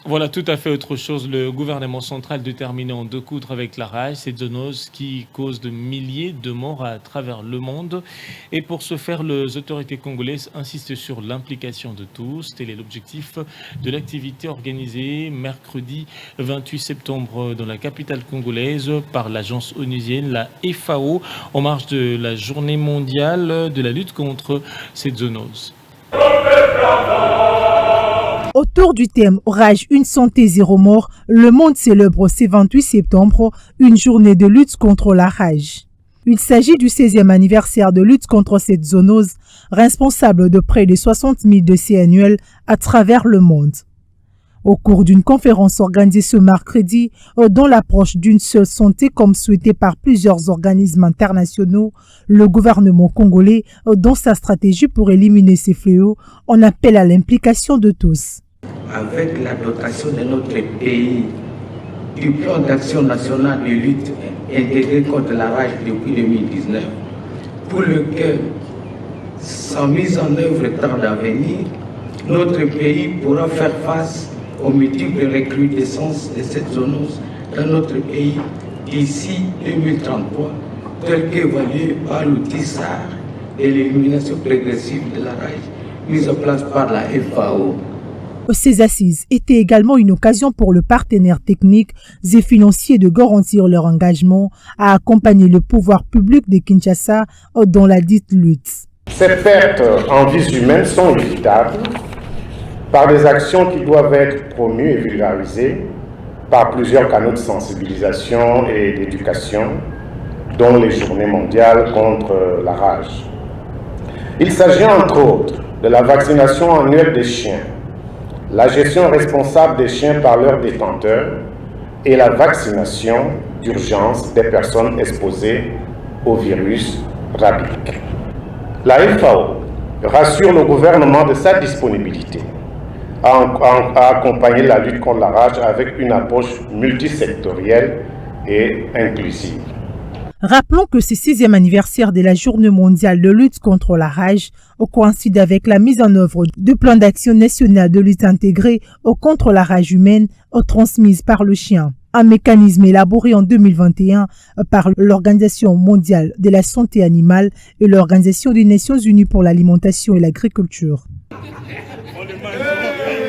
Voilà, tout à fait autre chose. Le gouvernement central déterminant de coudre avec la rage, cette zoonose qui cause de milliers de morts à travers le monde. Et pour ce faire, les autorités congolaises insistent sur l'implication de tous. Tel est l'objectif de l'activité organisée mercredi 28 septembre dans la capitale congolaise par l'agence onusienne, la FAO, en marge de la journée mondiale de la lutte contre cette zoonose. Autour du thème Rage, une santé, zéro mort, le monde célèbre ce 28 septembre une journée de lutte contre la rage. Il s'agit du 16e anniversaire de lutte contre cette zoonose, responsable de près de 60 000 décès annuels à travers le monde. Au cours d'une conférence organisée ce mercredi, dans l'approche d'une seule santé comme souhaité par plusieurs organismes internationaux, le gouvernement congolais, dans sa stratégie pour éliminer ces fléaux, en appelle à l'implication de tous. Avec la dotation de notre pays du plan d'action national de lutte intégré contre la rage depuis 2019, pour lequel, sans mise en œuvre tarde à venir, notre pays pourra faire face aux multiples recrudescences de cette zoonose dans notre pays d'ici 2033, tel qu'évalué par l'outil SAR et l'élimination progressive de la rage mise en place par la FAO. Ces assises étaient également une occasion pour le partenaire technique et financier de garantir leur engagement à accompagner le pouvoir public de Kinshasa dans la dite lutte. Ces pertes en vies humaines sont évitables par des actions qui doivent être promues et vulgarisées par plusieurs canaux de sensibilisation et d'éducation, dont les journées mondiales contre la rage. Il s'agit entre autres de la vaccination annuelle des chiens, la gestion responsable des chiens par leurs détenteurs et la vaccination d'urgence des personnes exposées au virus rabique. La FAO rassure le gouvernement de sa disponibilité à accompagner la lutte contre la rage avec une approche multisectorielle et inclusive. Rappelons que ce 6e anniversaire de la Journée mondiale de lutte contre la rage coïncide avec la mise en œuvre du plan d'action national de lutte intégré contre la rage humaine transmise par le chien. Un mécanisme élaboré en 2021 par l'Organisation mondiale de la santé animale et l'Organisation des Nations unies pour l'alimentation et l'agriculture.